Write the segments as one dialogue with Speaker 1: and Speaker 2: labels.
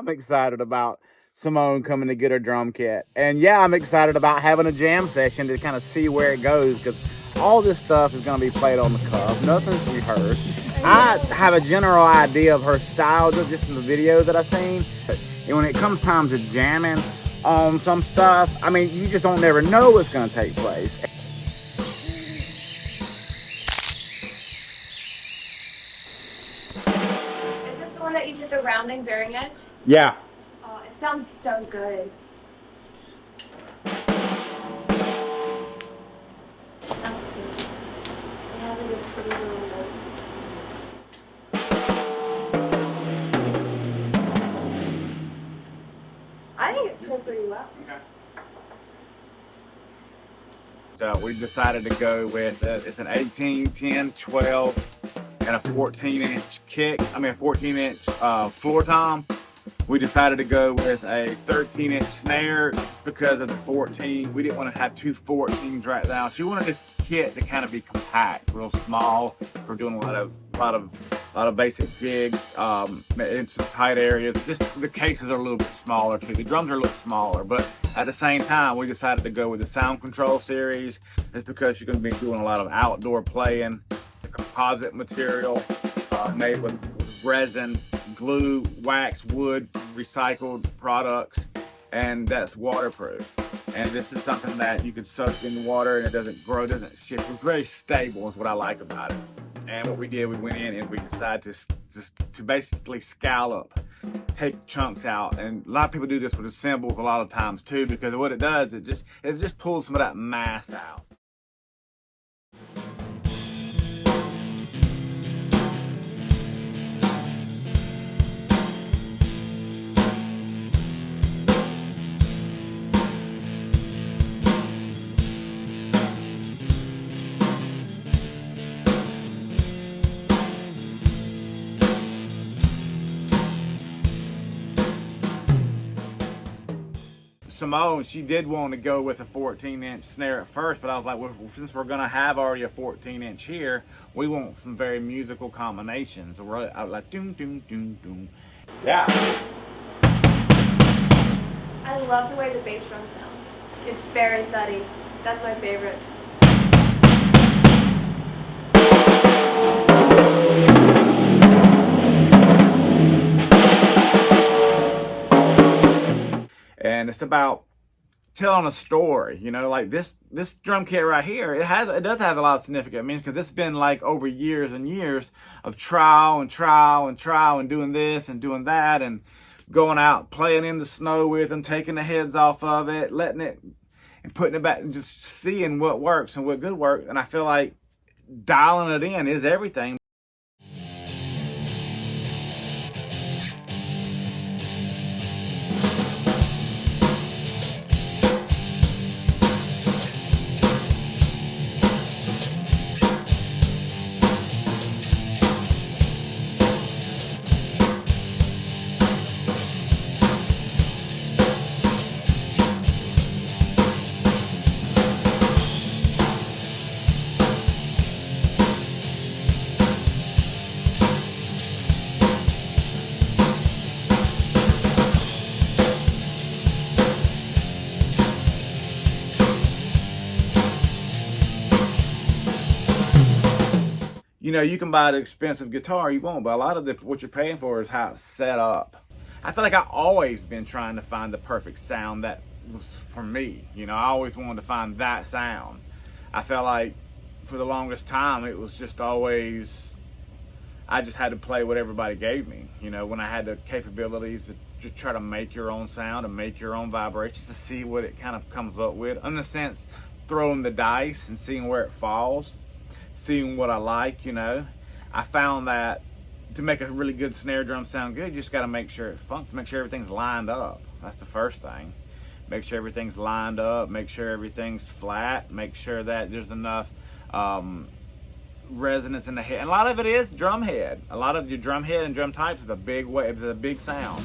Speaker 1: I'm excited about Simone coming to get her drum kit. And yeah, I'm excited about having a jam session to kind of see where it goes, because all this stuff is going to be played on the cuff. Nothing's rehearsed. I have a general idea of her style just in the videos that I've seen. And when it comes time to jamming on some stuff, I mean, you just don't never know what's going to take place.
Speaker 2: Is this the one that you did the rounding bearing edge?
Speaker 1: Yeah.
Speaker 2: Oh, it sounds so good. I think it's doing pretty well.
Speaker 1: Okay. So we decided to go with it's an 18, 10, 12, and a 14-inch kick. I mean a 14-inch floor tom. We decided to go with a 13-inch snare just because of the 14. We didn't want to have two 14s right now. So we wanted this kit to kind of be compact, real small for doing a lot of basic gigs in some tight areas. Just the cases are a little bit smaller too. The drums are a little smaller, but at the same time, we decided to go with the Sound Control series. It's because you're going to be doing a lot of outdoor playing. The composite material made with resin, glue, wax, wood, recycled products, and that's waterproof. And this is something that you can soak in the water and it doesn't grow, doesn't shift. It's very stable is what I like about it. And what we did, we went in and we decided to basically scallop, take chunks out. And a lot of people do this with the cymbals a lot of times too, because what it does, it just pulls some of that mass out. Simone, she did want to go with a 14-inch snare at first, but I was like, well, since we're going to have already a 14-inch here, we want some very musical combinations. So we're like, doom, doom, doom, doom. Yeah.
Speaker 2: I love the way the bass drum sounds. It's very thuddy. That's my favorite.
Speaker 1: And it's about telling a story, you know, like this drum kit right here. It does have a lot of significant meanings, because it's been like over years and years of trial and doing this and doing that, and going out playing in the snow with them, taking the heads off of it, letting it and putting it back, and just seeing what works and what good works. And I feel like dialing it in is everything. You know, you can buy the expensive guitar you want, but a lot of what you're paying for is how it's set up. I feel like I've always been trying to find the perfect sound that was for me. You know, I always wanted to find that sound. I felt like for the longest time, it was just always, I just had to play what everybody gave me. You know, when I had the capabilities to try to make your own sound and make your own vibrations, to see what it kind of comes up with. In a sense, throwing the dice and seeing where it falls. Seeing what I like, you know. I found that to make a really good snare drum sound good, you just got to make sure it funks, make sure everything's lined up. That's the first thing. Make sure everything's lined up, make sure everything's flat, make sure that there's enough resonance in the head. And a lot of it is drum head. A lot of your drum head and drum types is a big way, it's a big sound.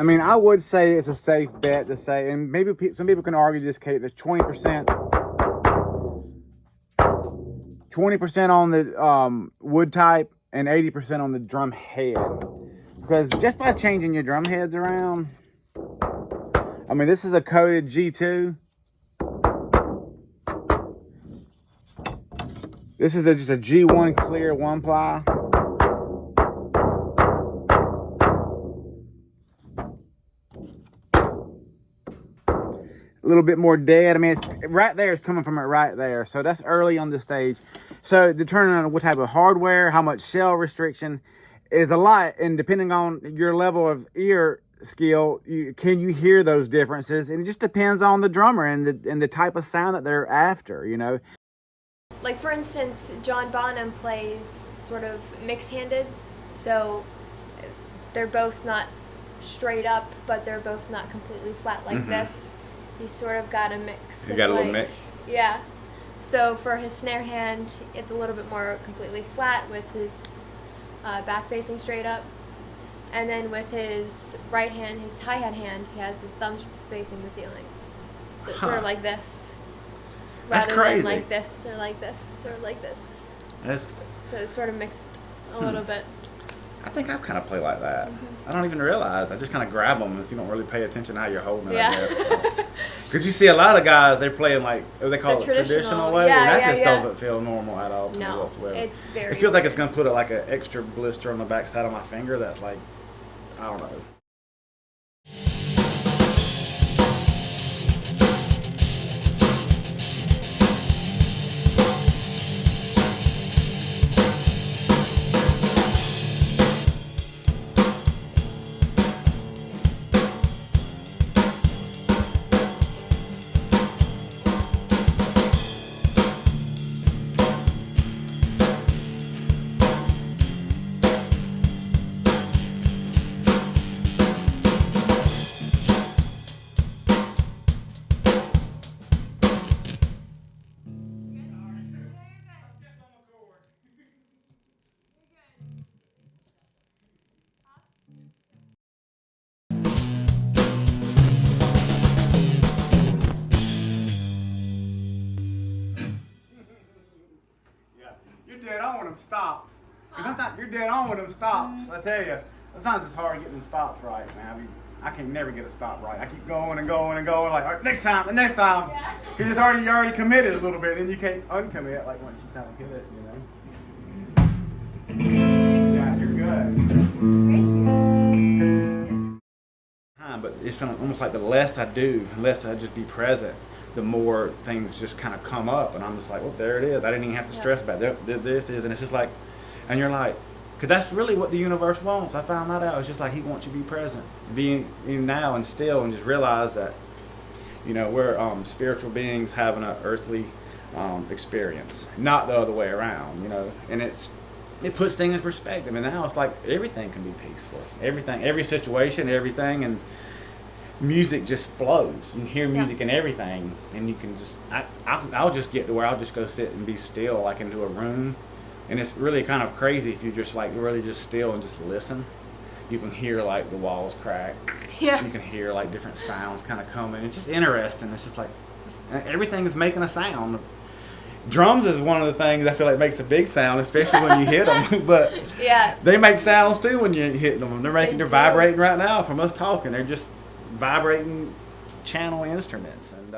Speaker 1: mean, I would say it's a safe bet to say, and maybe some people can argue this case, there's 20% on the wood type and 80% on the drum head. Because just by changing your drum heads around, I mean, this is a coated G2. This is just a G1 clear 1-ply. A little bit more dead. I mean, it's right there. It's coming from it right there. So that's early on the stage. So determining on what type of hardware, how much shell restriction is a lot, and depending on your level of ear skill, can you hear those differences? And it just depends on the drummer and the type of sound that they're after. You know,
Speaker 2: like for instance, John Bonham plays sort of mixed-handed, so they're both not straight up, but they're both not completely flat like this. He's sort of got a mix.
Speaker 1: You got a little mix.
Speaker 2: Yeah. So for his snare hand, it's a little bit more completely flat with his back facing straight up. And then with his right hand, his hi-hat hand, he has his thumb facing the ceiling. So it's sort of like this.
Speaker 1: That's
Speaker 2: rather
Speaker 1: crazy.
Speaker 2: than like this or like this or like this.
Speaker 1: That's,
Speaker 2: So it's sort of mixed a little bit.
Speaker 1: I think I kind of play like that. I don't even realize. I just kind of grab them, and you don't really pay attention to how you're holding it. I guess. Because you see a lot of guys, they're playing like they call it traditional way, and that just doesn't feel normal at all to me whatsoever.
Speaker 2: It's very.
Speaker 1: It feels like it's gonna put like an extra blister on the back side of my finger. That's like, I don't know. You're dead on with them stops. Sometimes you're dead on with them stops. I tell you, sometimes it's hard getting them stops right, man. I mean, I can never get a stop right. I keep going and going and going. Like, all right, next time, the next time. Because it's already, you're already committed a little bit. Then you can't uncommit like once you kind of hit it, you know. Yeah, you're good.
Speaker 2: Thank you.
Speaker 1: But it's almost like the less I do, the less I just be present, the more things just kind of come up, and I'm just like, well, there it is. I didn't even have to stress about it. This is, and it's just like, and you're like, because that's really what the universe wants. I found that out. It's just like he wants you to be present, being in now and still, and just realize that, you know, we're spiritual beings having an earthly experience, not the other way around, you know, and it puts things in perspective. And now it's like everything can be peaceful, everything, every situation, everything, and music just flows. You can hear music in everything, and you can just I'll just get to where I'll just go sit and be still, like into a room, and it's really kind of crazy if you just like really just still and just listen. You can hear like the walls crack.
Speaker 2: Yeah.
Speaker 1: You can hear like different sounds kind of coming. It's just interesting. It's just like everything is making a sound. Drums is one of the things I feel like makes a big sound, especially when you hit them. But they make sounds too when you hit them. They're vibrating right now from us talking. They're just vibrating channel instruments, and